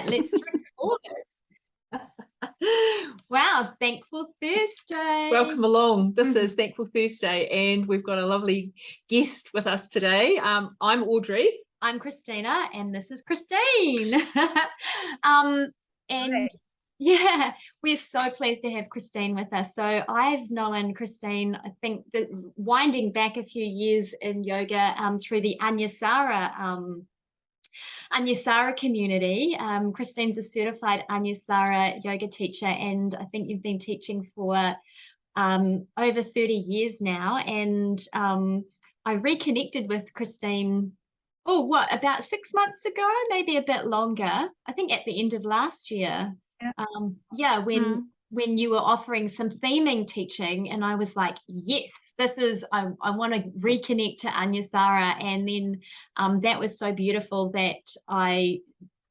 let's record it. Wow, Thankful Thursday. Welcome along. This is Thankful Thursday, and we've got a lovely guest with us today. I'm Audrey. I'm Christina, and this is Christine. And yeah, we're so pleased to have Christine with us. So I've known Christine, I think, winding back a few years in yoga through the Anusara community. Christine's a certified Anusara yoga teacher, and I think you've been teaching for over 30 years now. And I reconnected with Christine, about 6 months ago, maybe a bit longer. I think at the end of last year. Yeah, when you were offering some theming teaching, and I was like, yes, I want to reconnect to Anusara. And then that was so beautiful that I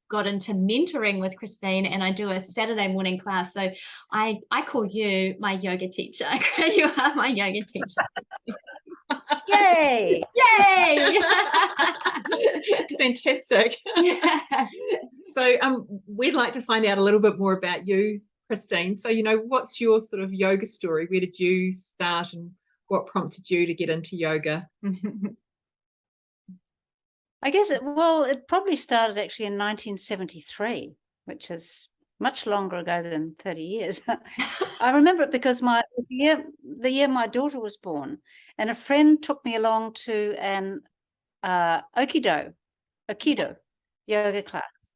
got into mentoring with Christine, and I do a Saturday morning class. So I call you my yoga teacher. You are my yoga teacher. Yay! Yay! It's fantastic. Yeah. So we'd like to find out a little bit more about you, Christine. So, what's your sort of yoga story? Where did you start, and what prompted you to get into yoga? I guess it probably started actually in 1973, which is much longer ago than 30 years. I remember it because the year my daughter was born, and a friend took me along to an Aikido yoga class.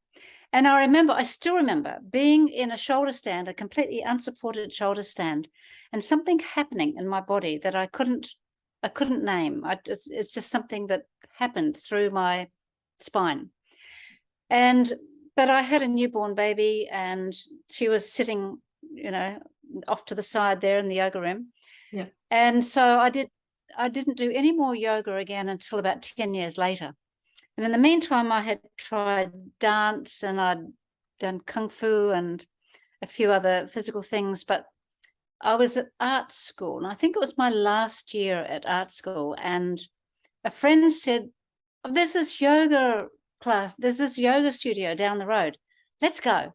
And I still remember being in a shoulder stand, a completely unsupported shoulder stand, and something happening in my body that I couldn't name. It's just something that happened through my spine. But I had a newborn baby, and she was sitting, off to the side there in the yoga room. Yeah. And so I didn't do any more yoga again until about 10 years later. And in the meantime, I had tried dance, and I'd done kung fu and a few other physical things, but I was at art school, and I think it was my last year at art school, and a friend said, oh, there's this yoga class, there's this yoga studio down the road. Let's go.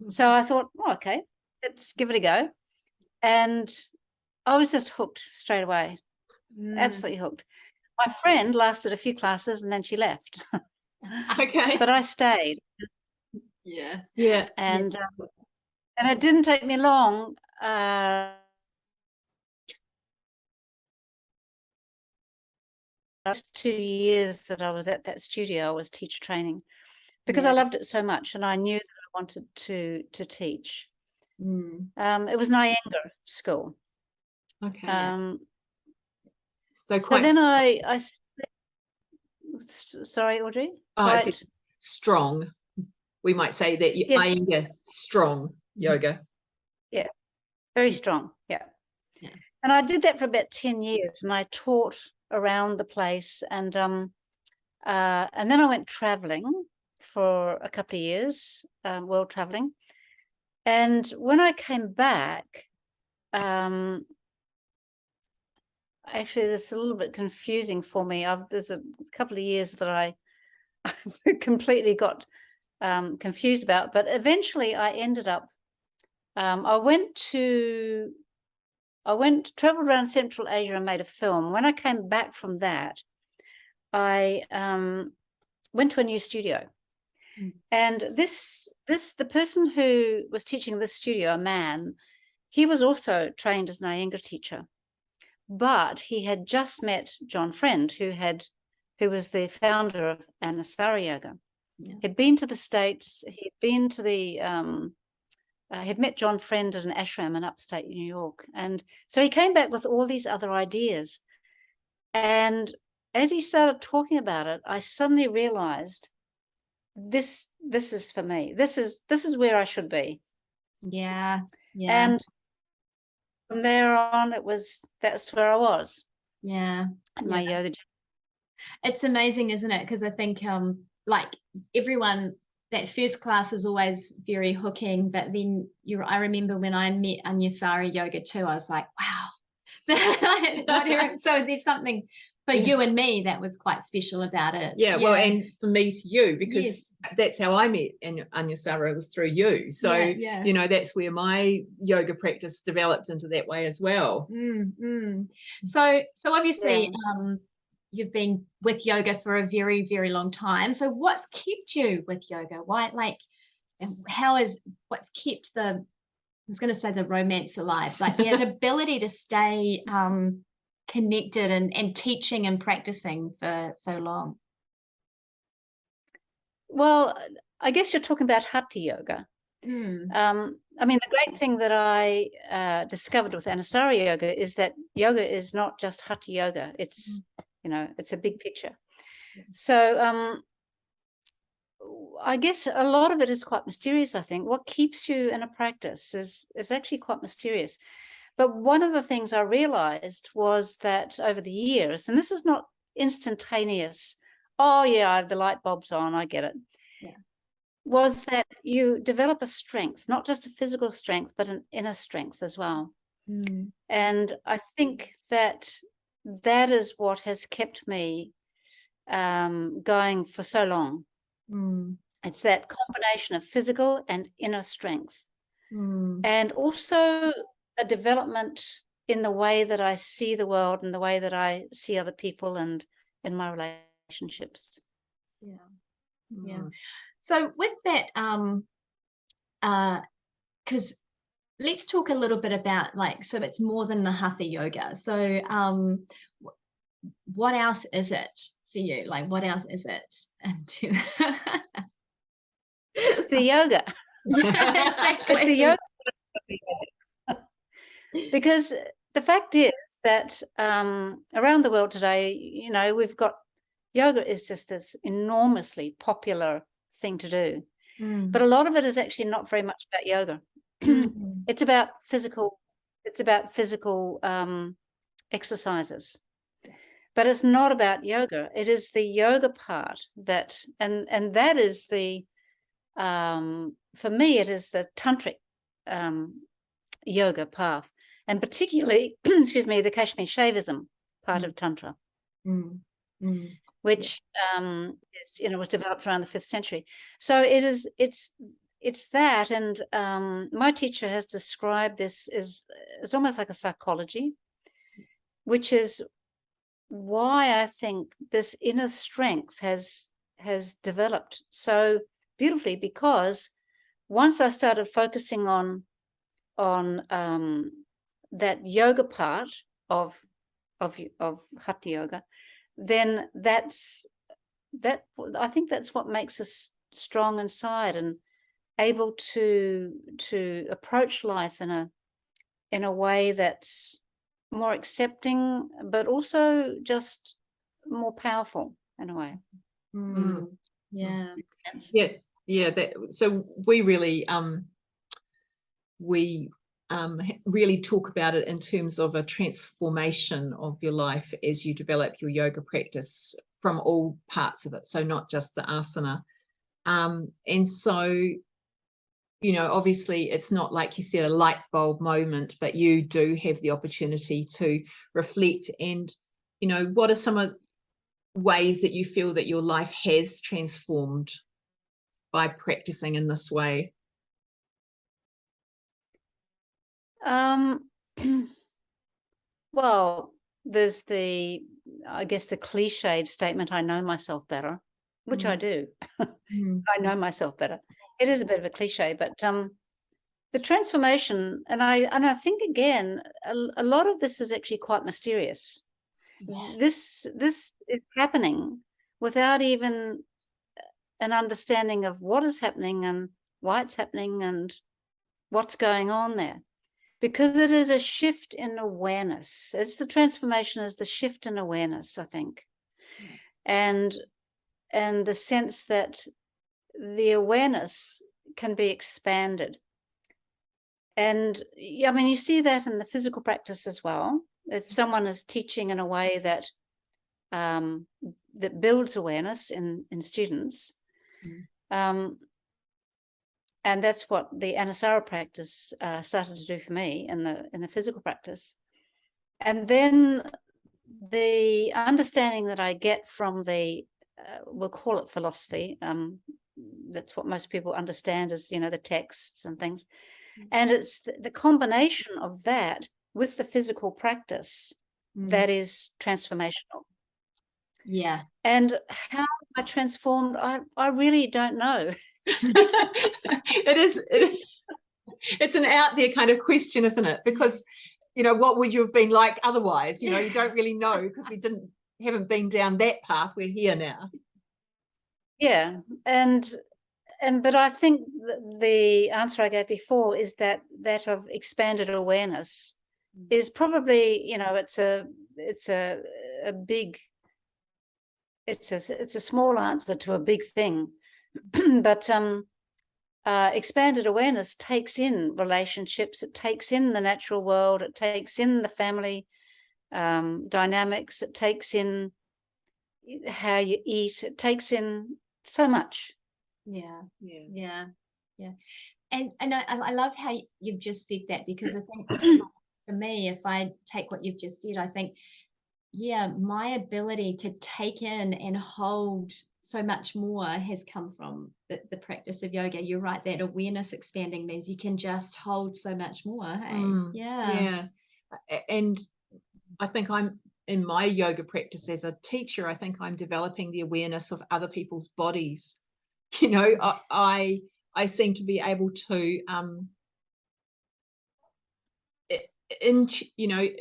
So I thought, okay, let's give it a go. And I was just hooked straight away, absolutely hooked. My friend lasted a few classes, and then she left. Okay. But I stayed. Yeah. And it didn't take me long. 2 years that I was at that studio, I was teacher training, because I loved it so much, and I knew that I wanted to teach. It was an Iyengar school. Okay. So then I sorry, Audrey. It's strong. We might say that Iyengar, strong yoga. Yeah, very strong. Yeah. And I did that for about 10 years, and I taught around the place, and then I went traveling for a couple of years, world traveling. And when I came back, actually, it's a little bit confusing for me. There's a couple of years that I completely got confused about, but eventually I ended up, traveled around Central Asia and made a film. When I came back from that, I went to a new studio. And the person who was teaching this studio, a man, he was also trained as an Iyengar teacher, but he had just met John Friend, who was the founder of Anusara Yoga. He'd been to the States. He'd been to the had met John Friend at an ashram in upstate New York. And so he came back with all these other ideas. And as he started talking about it, I suddenly realized this is for me. This is where I should be. Yeah. And from there on, that's where I was. Yeah. In my yoga. It's amazing, isn't it? Because I think like everyone, that first class is always very hooking, but then I remember when I met Anusara Yoga too, I was like, wow. So there's something for you and me, that was quite special about it. Yeah, well, and for me to you, because Yes. that's how I met Anusara, was through you. So, Yeah. you know, that's where my yoga practice developed into that way as well. So obviously, you've been with yoga for a very, very long time. So what's kept you with yoga? Why, like, what's kept I was going to say the romance alive, like the ability to stay connected and teaching and practicing for so long? Well, I guess you're talking about hatha yoga. I mean, the great thing that I discovered with Anusara Yoga is that yoga is not just hatha yoga. It's, you know, it's a big picture. So I guess a lot of it is quite mysterious, I think. What keeps you in a practice is actually quite mysterious. But one of the things I realized was that over the years, and this is not instantaneous, oh yeah, I have the light bulb's on, I get it. Yeah. Was that you develop a strength, not just a physical strength, but an inner strength as well. And I think that that is what has kept me going for so long. It's that combination of physical and inner strength. And also a development in the way that I see the world and the way that I see other people and in my relationships. Yeah. So with that, because let's talk a little bit about, like, so it's more than the hatha yoga. So what else is it for you? Like, what else is it? It's the yoga. Exactly. It's the yoga. Because the fact is that around the world today, you know, we've got yoga is just this enormously popular thing to do. But a lot of it is actually not very much about yoga. It's about physical exercises. But it's not about yoga. It is the yoga part that, and that is the, for me, it is the tantric yoga path, and particularly, excuse me, the Kashmir Shaivism part of Tantra, which is, you know, was developed around the 5th century. So it's that, and my teacher has described this as almost like a psychology, which is why I think this inner strength has developed so beautifully, because once I started focusing on that yoga part of hatha yoga, then I think that's what makes us strong inside and able to approach life in a way that's more accepting, but also just more powerful in a way. Yeah. So we really really talk about it in terms of a transformation of your life as you develop your yoga practice from all parts of it, so not just the asana. And so, you know, obviously it's not, like you said, a light bulb moment, but you do have the opportunity to reflect. And, you know, what are some of ways that you feel that your life has transformed by practicing in this way? Well, there's I guess the cliched statement, I know myself better, which I do. I know myself better. It is a bit of a cliche, but the transformation, and I think, again, a lot of this is actually quite mysterious. This is happening without even an understanding of what is happening and why it's happening and what's going on there. Because it is a shift in awareness. It's the transformation is the shift in awareness, I think. And the sense that the awareness can be expanded. And I mean, you see that in the physical practice as well. If someone is teaching in a way that that builds awareness in students, and that's what the Anusara practice started to do for me in the physical practice. And then the understanding that I get from the, we'll call it philosophy, that's what most people understand as, the texts and things. And it's the combination of that with the physical practice that is transformational. Yeah. And how I transformed, I really don't know. It's an out there kind of question, isn't it? Because, what would you have been like otherwise? You don't really know, because we haven't been down that path. We're here now. Yeah. But I think the answer I gave before is that of expanded awareness is probably, it's a small answer to a big thing. But expanded awareness takes in relationships, it takes in the natural world, it takes in the family dynamics, it takes in how you eat, it takes in so much. Yeah. And I love how you've just said that, because I think for me, if I take what you've just said, I think, my ability to take in and hold so much more has come from the practice of yoga. You're right, that awareness expanding means you can just hold so much more. Hey? Yeah. And I think I'm in my yoga practice as a teacher, I think I'm developing the awareness of other people's bodies. I seem to be able to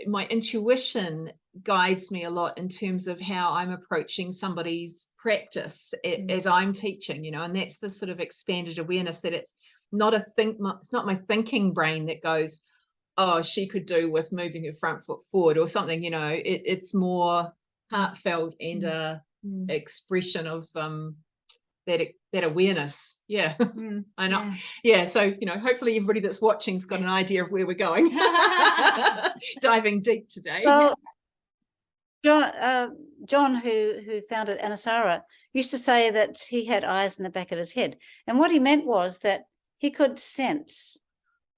my intuition guides me a lot in terms of how I'm approaching somebody's practice as I'm teaching, and that's the sort of expanded awareness, that it's not it's not my thinking brain that goes, oh, she could do with moving her front foot forward or something, it's more heartfelt and a expression of that awareness. I know. So hopefully everybody that's watching's got an idea of where we're going. Diving deep today. Well, John, who founded Anusara, used to say that he had eyes in the back of his head, and what he meant was that he could sense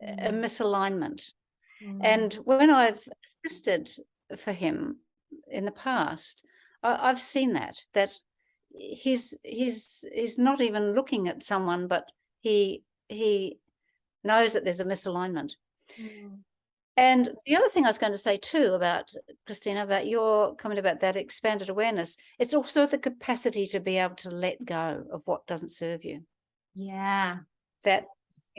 a misalignment. And when I've assisted for him in the past, I've seen that he's not even looking at someone, but he knows that there's a misalignment. And the other thing I was going to say too about, Christina, about your comment about that expanded awareness, it's also the capacity to be able to let go of what doesn't serve you. Yeah. That,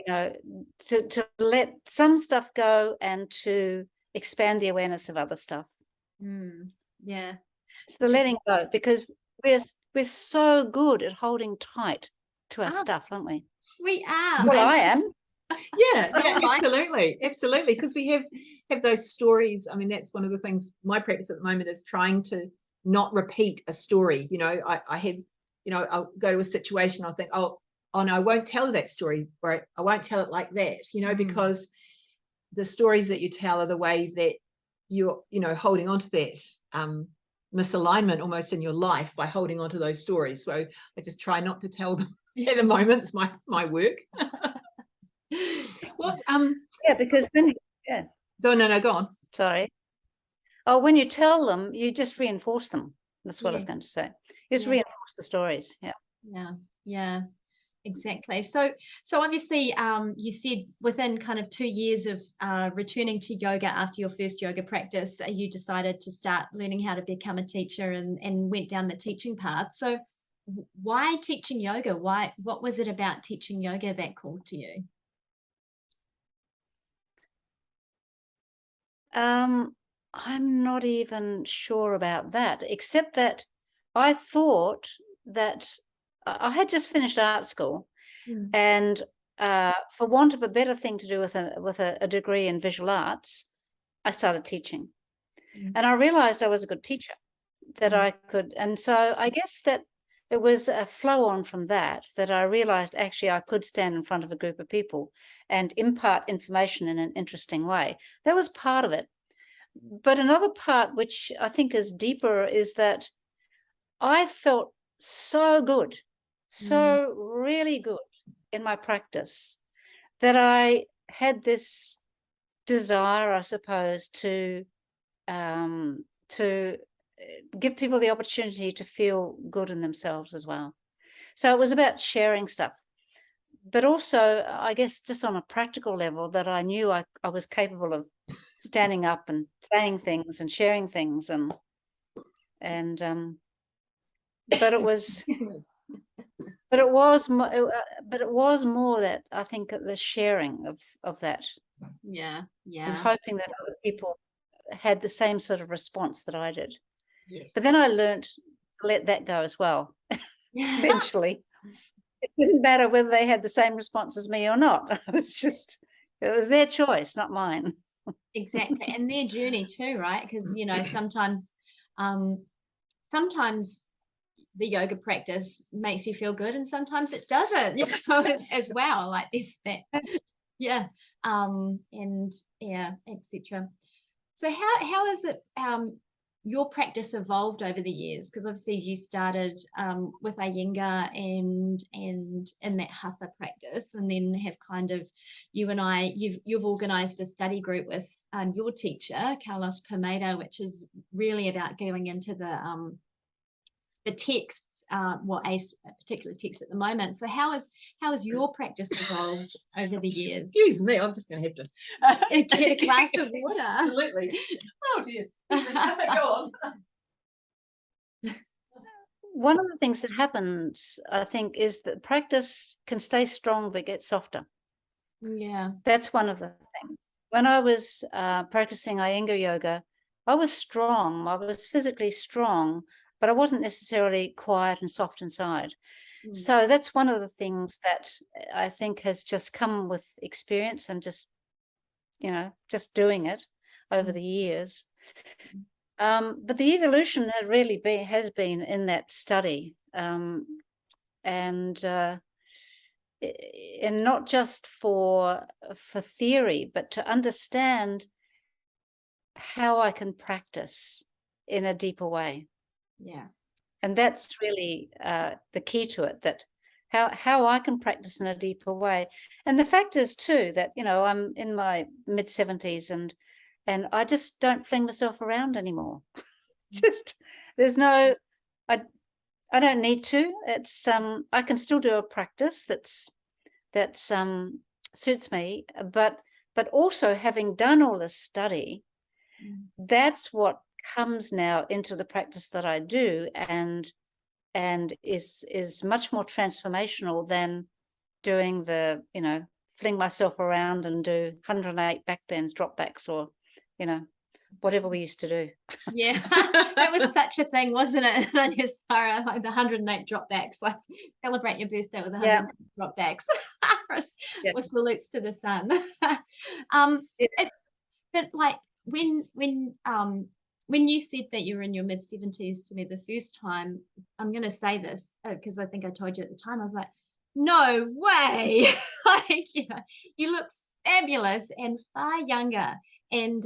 to let some stuff go and to expand the awareness of other stuff. Yeah. It's the letting go, because we're so good at holding tight to our stuff, aren't we? We are. Well, I am. Absolutely, because we have those stories. I mean, that's one of the things my practice at the moment is trying to not repeat a story. I have, I'll go to a situation, I'll think, oh no, I won't tell that story, or I won't tell it like that, because the stories that you tell are the way that you're, holding on to that misalignment almost in your life by holding on to those stories. So I just try not to tell them at the moment. It's my work. Because when no, go on. Sorry. Oh, when you tell them, you just reinforce them. That's what I was going to say. You just reinforce the stories. Yeah, exactly. So obviously, you said within kind of 2 years of returning to yoga after your first yoga practice, you decided to start learning how to become a teacher and went down the teaching path. So why teaching yoga? What was it about teaching yoga that called to you? I'm not even sure about that, except that I thought that I had just finished art school, and for want of a better thing to do with a degree in visual arts, I started teaching, and I realized I was a good teacher, that I could, and so I guess that it was a flow on from that I realized actually I could stand in front of a group of people and impart information in an interesting way. That was part of it. But another part, which I think is deeper, is that I felt so good, so really good in my practice, that I had this desire, I suppose, to to give people the opportunity to feel good in themselves as well. So it was about sharing stuff, but also, I guess, just on a practical level, that I knew I was capable of standing up and saying things and sharing things, and but it was more that, I think, the sharing of that, Yeah. and hoping that other people had the same sort of response that I did. Yes. But then I learned to let that go as well. Eventually, it didn't matter whether they had the same response as me or not. It was their choice, not mine. Exactly. And their journey too, right? Because, you know, sometimes the yoga practice makes you feel good and sometimes it doesn't, you know, as well. Like this, that, yeah. And yeah, etc. So how is it your practice evolved over the years? Because obviously you started with Iyengar and in that hatha practice, and then have kind of, you've organized a study group with your teacher Carlos Permeda, which is really about going into the texts, a particular text at the moment. So how has your practice evolved over the years? Excuse me, I'm just going to have to get a glass of water. Absolutely. Oh dear. Go on. One of the things that happens, I think, is that practice can stay strong but get softer. Yeah. That's one of the things. When I was practicing Iyengar yoga, I was strong. I was physically strong, but I wasn't necessarily quiet and soft inside. So that's one of the things that I think has just come with experience and just just doing it over the years. But the evolution has been in that study, and not just for theory, but to understand how I can practice in a deeper way. Yeah. And that's really the key to it, that how I can practice in a deeper way. And the fact is too that, I'm in my mid-70s and I just don't fling myself around anymore. There's no, I don't need to. It's I can still do a practice that suits me, but also, having done all this study, that's what comes now into the practice that I do, and is much more transformational than doing the fling myself around and do 108 back bends, drop backs, or whatever we used to do. Yeah, that was such a thing, wasn't it? Anusara, like the 108 drop backs, like celebrate your birthday with 108 drop backs. With salutes to the sun. But like when you said that you were in your mid-70s to me the first time, I'm going to say this because I think I told you at the time, I was like, no way. Like, you look fabulous and far younger, and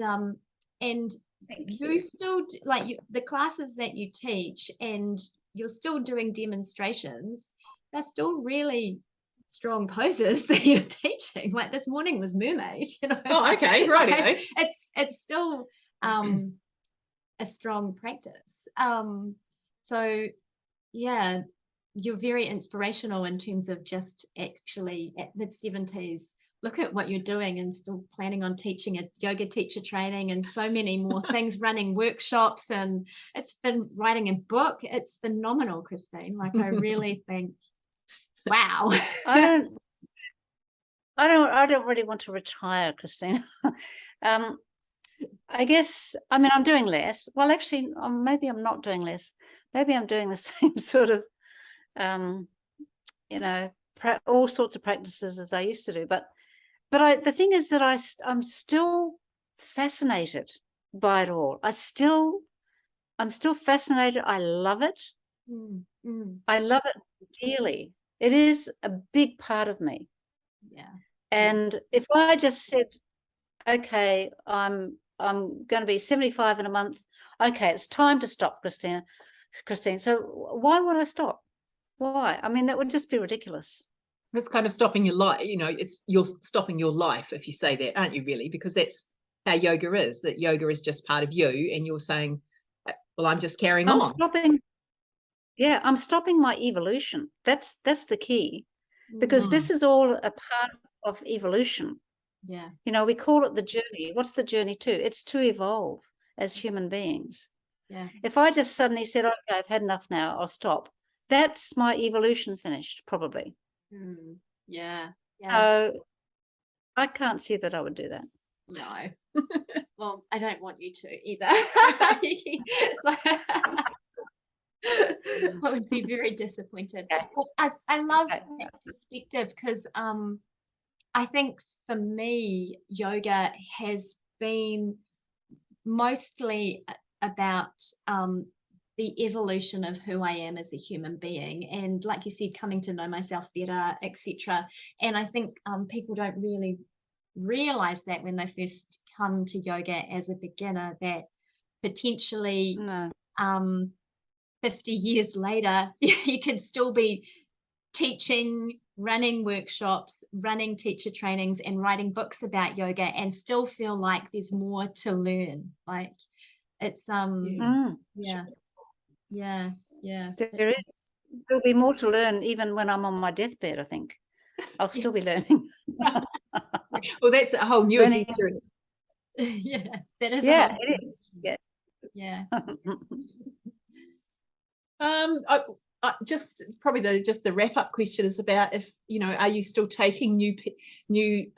you still like the classes that you teach, and you're still doing demonstrations. They're still really strong poses that you're teaching. Like this morning was mermaid, Oh, okay, right. It's still a strong practice. So yeah, you're very inspirational in terms of just actually at mid-70s, look at what you're doing and still planning on teaching a yoga teacher training and so many more things, running workshops, and it's been writing a book. It's phenomenal, Christine. Like I really think, wow. I don't really want to retire, Christine. I guess, I'm doing less. Well, actually, maybe I'm not doing less. Maybe I'm doing the same sort of, all sorts of practices as I used to do. But the thing is that I'm still fascinated by it all. I'm still fascinated. I love it. I love it dearly. It is a big part of me. Yeah. And if I just said, okay, I'm going to be 75 in a month. Okay, it's time to stop, Christine. So why would I stop? Why? That would just be ridiculous. It's kind of stopping your life. You're stopping your life if you say that, aren't you? Really, because that's how yoga is. That yoga is just part of you, and you're saying, well, I'm just carrying I'm on. stopping. Yeah, I'm stopping my evolution. That's the key, because this is all a path of evolution. Yeah. You know, we call it the journey. What's the journey to? It's to evolve as human beings. Yeah. If I just suddenly said, okay, I've had enough now, I'll stop, that's my evolution finished, probably. Yeah. Yeah. So I can't see that I would do that. No. Well, I don't want you to either. I would be very disappointed. Okay. But I love Okay. that perspective, because I think for me, yoga has been mostly about the evolution of who I am as a human being, and like you said, coming to know myself better, etc. And I think people don't really realize that when they first come to yoga as a beginner, that potentially No. 50 years later you can still be teaching, running workshops, running teacher trainings, and writing books about yoga, and still feel like there's more to learn. Like it's yeah. There is. There'll be more to learn even when I'm on my deathbed, I think. I'll still be learning. Well, that's a whole new Learning. adventure. Yeah, that is Yeah, it is. Yes. Yeah. Just probably the wrap-up question is about, if are you still taking new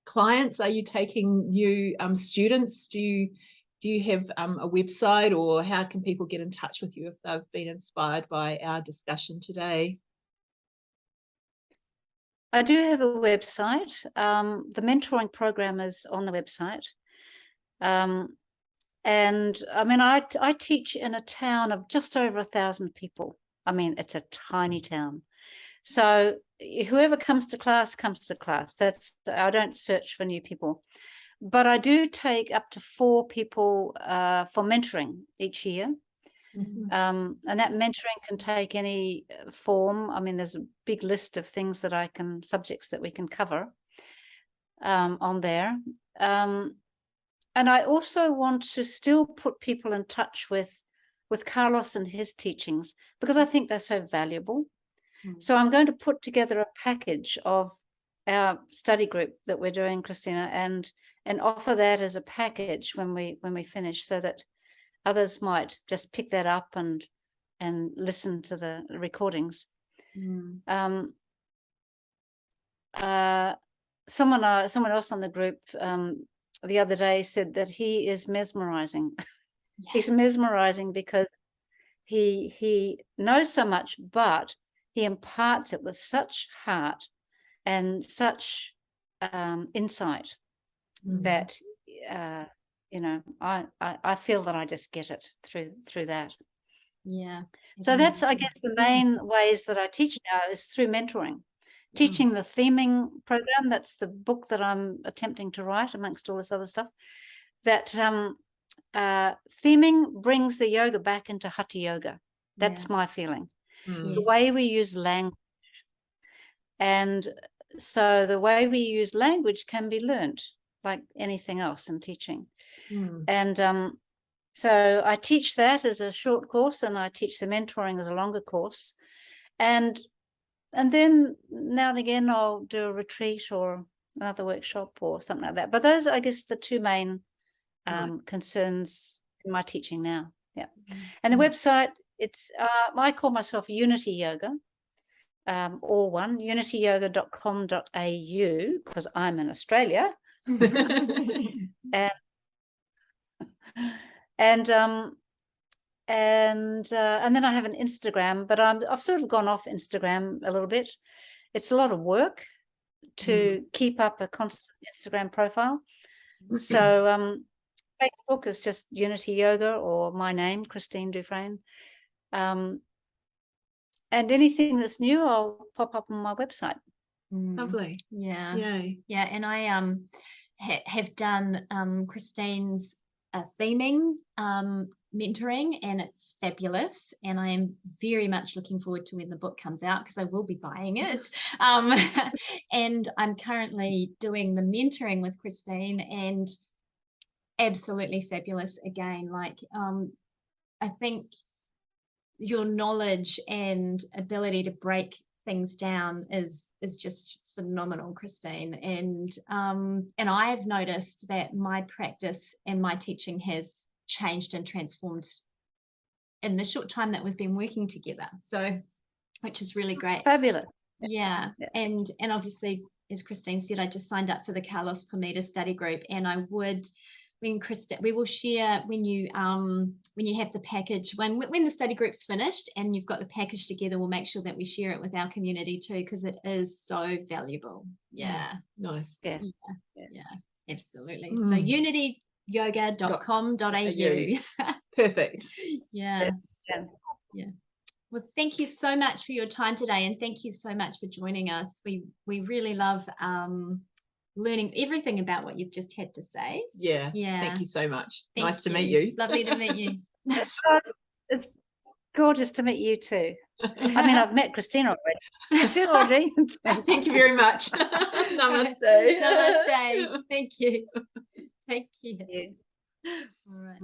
clients? Are you taking new students? Do you have a website, or how can people get in touch with you if they've been inspired by our discussion today? I do have a website. The mentoring program is on the website. And I mean, I teach in a town of just over 1,000 people. I mean, it's a tiny town. So whoever comes to class comes to class. I don't search for new people. But I do take up to 4 people for mentoring each year. And that mentoring can take any form. I mean, there's a big list of subjects that we can cover on there. And I also want to still put people in touch with Carlos and his teachings, because I think they're so valuable. So I'm going to put together a package of our study group that we're doing, Christina, and offer that as a package when we finish, so that others might just pick that up and listen to the recordings. Someone else on the group the other day said that he is mesmerizing. Yeah. He's mesmerizing because he knows so much, but he imparts it with such heart and such insight that I feel that I just get it through that. Yeah. So that's, I guess, the main ways that I teach now is through mentoring. Teaching the theming program, that's the book that I'm attempting to write amongst all this other stuff. That theming brings the yoga back into hatha yoga. That's my feeling. The way we use language. And so the way we use language can be learned like anything else in teaching. And so I teach that as a short course, and I teach the mentoring as a longer course. And then now and again, I'll do a retreat or another workshop or something like that. But those are, I guess, the 2 main concerns in my teaching now. Yeah. And the website, it's I call myself Unity Yoga, all one, unityyoga.com.au, because I'm in Australia. And then I have an Instagram, but I've sort of gone off Instagram a little bit. It's a lot of work to keep up a constant Instagram profile. So Facebook is just Unity Yoga, or my name, Christine du Fresne. And anything that's new, I'll pop up on my website. Lovely. Yeah. Yay. Yeah. And I have done Christine's theming mentoring, and it's fabulous, and I am very much looking forward to when the book comes out, because I will be buying it. And I'm currently doing the mentoring with Christine, and absolutely fabulous again. Like I think your knowledge and ability to break things down is just phenomenal, Christine. And I've noticed that my practice and my teaching has changed and transformed in the short time that we've been working together. So, which is really great. Fabulous. Yeah. And obviously, as Christine said, I just signed up for the Carlos Pineda study group, and I would, when Christine, we will share when you have the package, when the study group's finished and you've got the package together, we'll make sure that we share it with our community too, because it is so valuable. Yeah. Nice. Yeah. Absolutely. So unityyoga.com.au. Perfect. Yeah. Well, thank you so much for your time today, and thank you so much for joining us. We really love learning everything about what you've just had to say. Yeah. Thank you so much. Nice to meet you. you. Lovely to meet you. It's gorgeous to meet you too. I mean, I've met Christine already. Too, Audrey. Thank you very much. Namaste. Namaste. Thank you. Take care. Yeah. All right.